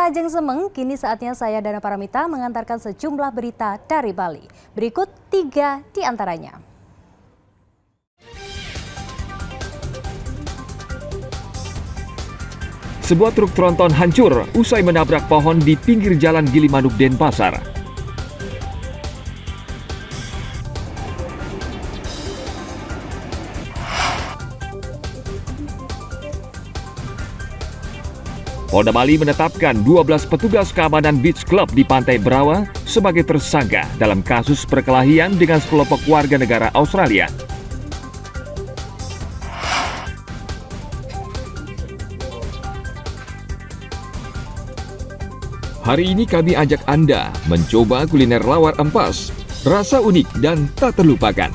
Ajeng Semeng, kini saatnya saya Dana Paramita mengantarkan sejumlah berita dari Bali. Berikut 3 di antaranya. Sebuah truk tronton hancur usai menabrak pohon di pinggir jalan Gilimanuk, Denpasar. Polda Bali menetapkan 12 petugas keamanan Beach Club di Pantai Berawa sebagai tersangka dalam kasus perkelahian dengan sekelompok warga negara Australia. Hari ini kami ajak Anda mencoba kuliner lawar empas, rasa unik dan tak terlupakan.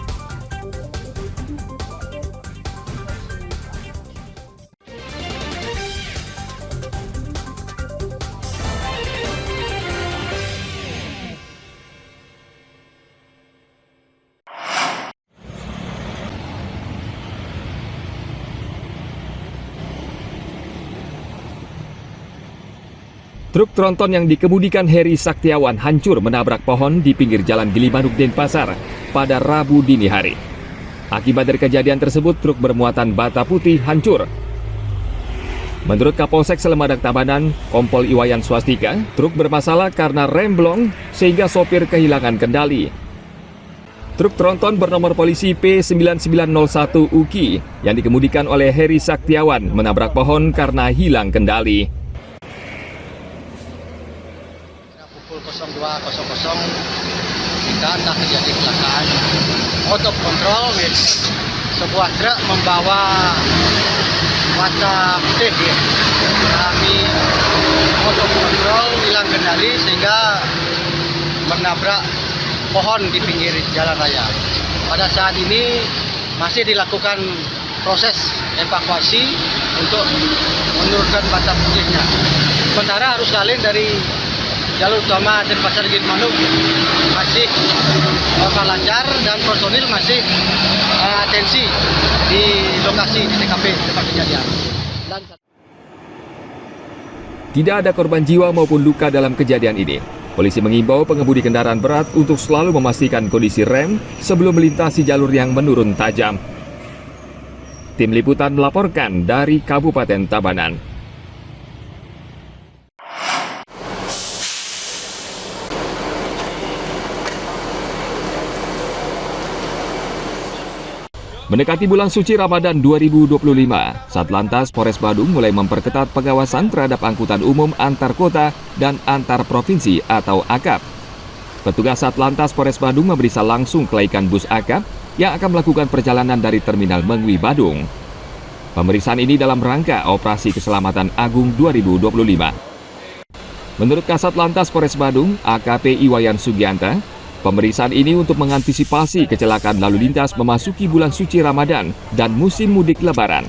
Truk tronton yang dikemudikan Heri Saktiawan hancur menabrak pohon di pinggir jalan Gilimanuk, Denpasar pada Rabu dini hari. Akibat dari kejadian tersebut, truk bermuatan bata putih hancur. Menurut Kapolsek Selemadang Tabanan, Kompol Iwayan Swastika, truk bermasalah karena rem blong sehingga sopir kehilangan kendali. Truk tronton bernomor polisi P9901 UKI yang dikemudikan oleh Heri Saktiawan menabrak pohon karena hilang kendali. Pukul 02.00 kita tak terjadi kecelakaan. Untuk kontrol, sebuah truk membawa warna putih. Kami untuk kontrol hilang kendali sehingga menabrak pohon di pinggir jalan raya. Pada saat ini masih dilakukan proses evakuasi untuk menurunkan bata putihnya. Sementara arus salin dari jalur utama Denpasar Gilimanuk masih lancar dan personil masih atensi di lokasi di TKP tempat kejadian. Tidak ada korban jiwa maupun luka dalam kejadian ini. Polisi mengimbau pengemudi kendaraan berat untuk selalu memastikan kondisi rem sebelum melintasi jalur yang menurun tajam. Tim Liputan melaporkan dari Kabupaten Tabanan. Mendekati bulan suci Ramadan 2025, Satlantas Polres Badung mulai memperketat pengawasan terhadap angkutan umum antar kota dan antar provinsi atau AKAP. Petugas Satlantas Polres Badung memeriksa langsung kelaikan bus AKAP yang akan melakukan perjalanan dari Terminal Mengwi, Badung. Pemeriksaan ini dalam rangka Operasi Keselamatan Agung 2025. Menurut Kasat Lantas Polres Badung, AKP Iwayan Sugianta, pemeriksaan ini untuk mengantisipasi kecelakaan lalu lintas memasuki bulan suci Ramadan dan musim mudik Lebaran.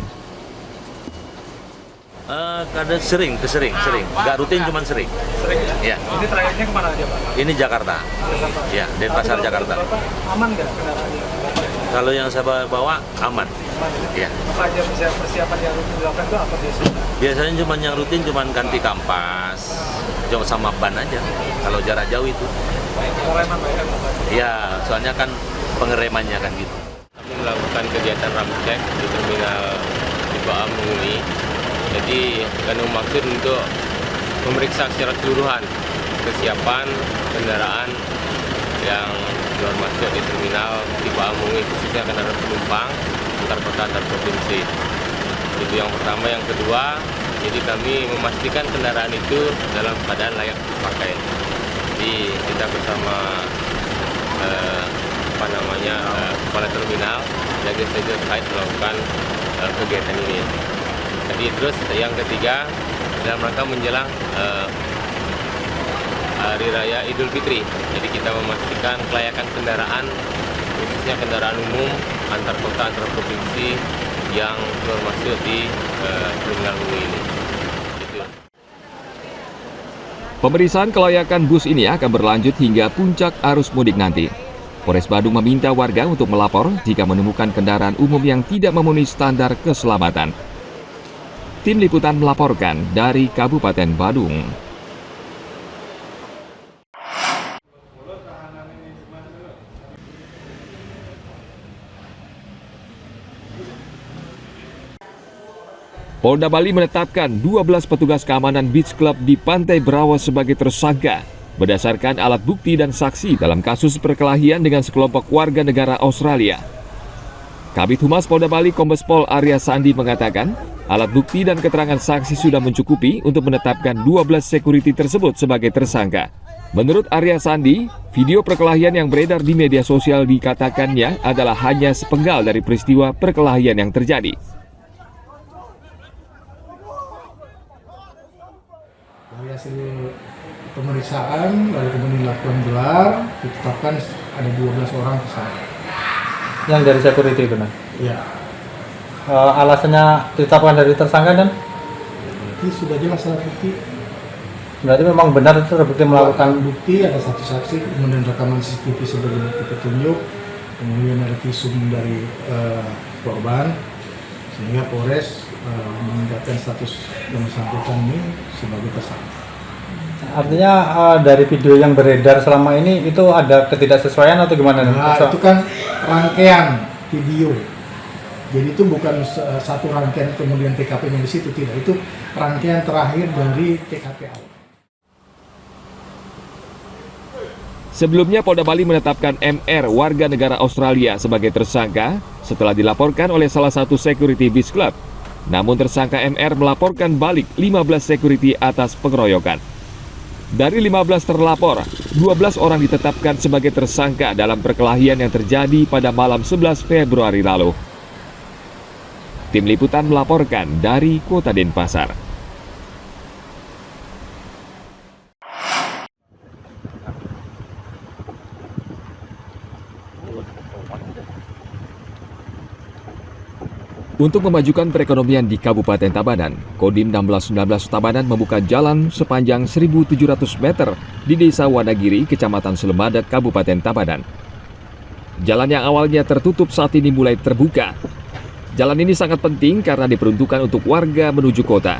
Kadang sering. Nggak rutin, cuman sering. Ya. Ini trayeknya kemana aja, Pak? Ini Jakarta. Ya, Denpasar, Jakarta. Aman nggak kendaraannya? Kalau yang saya bawa aman. Ya. Apa aja persiapan yang rutin dilakukan itu apa biasanya? Biasanya cuman yang rutin cuman ganti kampas, jauh sama ban aja. Kalau jarak jauh itu. Pengereman, Pak, ya? Ya, soalnya kan pengeremannya kan gitu. Kami melakukan kegiatan ramcek di terminal Tiba Mengwi. Jadi kami maksud untuk memeriksa secara keseluruhan kesiapan kendaraan yang keluar masuk di terminal Tiba Mengwi, khususnya kendaraan penumpang antar kota antar provinsi. Itu yang pertama. Yang kedua, jadi kami memastikan kendaraan itu dalam keadaan layak dipakai. Jadi kita bersama kepala terminal dan kita terkait melakukan kegiatan ini. Jadi terus yang ketiga, dalam rangka menjelang Hari Raya Idul Fitri, jadi kita memastikan kelayakan kendaraan, khususnya kendaraan umum antar kota antar provinsi yang keluar masuk di terminal Mengwi ini. Pemeriksaan kelayakan bus ini akan berlanjut hingga puncak arus mudik nanti. Polres Badung meminta warga untuk melapor jika menemukan kendaraan umum yang tidak memenuhi standar keselamatan. Tim Liputan melaporkan dari Kabupaten Badung. Polda Bali menetapkan 12 petugas keamanan Beach Club di Pantai Brawas sebagai tersangka berdasarkan alat bukti dan saksi dalam kasus perkelahian dengan sekelompok warga negara Australia. Kabid Humas Polda Bali Kombes Pol Arya Sandi mengatakan, alat bukti dan keterangan saksi sudah mencukupi untuk menetapkan 12 security tersebut sebagai tersangka. Menurut Arya Sandi, video perkelahian yang beredar di media sosial dikatakannya adalah hanya sepenggal dari peristiwa perkelahian yang terjadi. Dari hasil pemeriksaan, lalu kemudian dilakukan gelar, ditetapkan ada 12 orang tersangka. Yang dari security benar. Ya, Alasannya ditetapkan dari tersangka dan berarti sudah jelas alat bukti. berarti memang benar itu terbukti melakukan. Bukti, ada saksi-saksi, kemudian rekaman CCTV sebagai bukti petunjuk, kemudian ada visum dari korban, sehingga Polres meningkatkan status yang bersangkutan ini sebagai tersangka. Artinya dari video yang beredar selama ini itu ada ketidaksesuaian atau gimana? Nah, itu kan rangkaian video. Jadi itu bukan satu rangkaian kemudian TKP-nya di situ, tidak. Itu rangkaian terakhir dari TKP awal. Sebelumnya Polda Bali menetapkan MR warga negara Australia sebagai tersangka setelah dilaporkan oleh salah satu security beach club. Namun tersangka MR melaporkan balik 15 security atas pengeroyokan. Dari 15 terlapor, 12 orang ditetapkan sebagai tersangka dalam perkelahian yang terjadi pada malam 11 Februari lalu. Tim Liputan melaporkan dari Kota Denpasar. Untuk memajukan perekonomian di Kabupaten Tabanan, Kodim 1619 Tabanan membuka jalan sepanjang 1.700 meter di Desa Wadagiri, Kecamatan Selemadat, Kabupaten Tabanan. Jalan yang awalnya tertutup saat ini mulai terbuka. Jalan ini sangat penting karena diperuntukkan untuk warga menuju kota.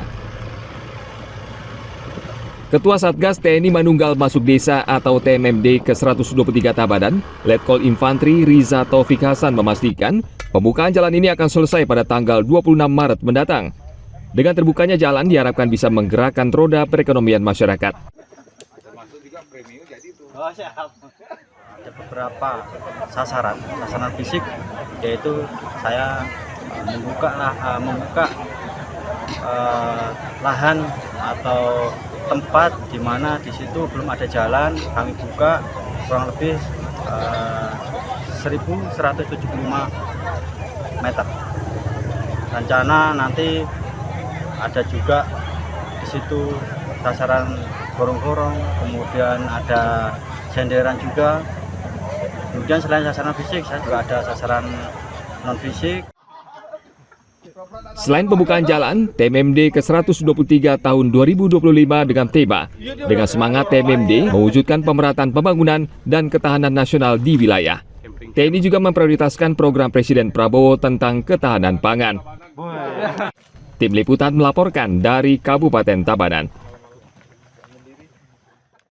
Ketua Satgas TNI Manunggal Masuk Desa atau TMMD ke-123 Tabanan, Letkol Infantri Riza Taufik Hasan memastikan pembukaan jalan ini akan selesai pada tanggal 26 Maret mendatang. Dengan terbukanya jalan diharapkan bisa menggerakkan roda perekonomian masyarakat. Ada beberapa sasaran fisik, yaitu saya membuka lahan atau tempat di mana di situ belum ada jalan, kami buka kurang lebih 1.175 meter. Rencana nanti ada juga di situ sasaran gorong-gorong, kemudian ada senderan juga. Kemudian selain sasaran fisik, saya juga ada sasaran non fisik. Selain pembukaan jalan, TMMD ke-123 tahun 2025 dengan tema dengan semangat TMMD mewujudkan pemerataan pembangunan dan ketahanan nasional di wilayah. TNI juga memprioritaskan program Presiden Prabowo tentang ketahanan pangan. Tim Liputan melaporkan dari Kabupaten Tabanan.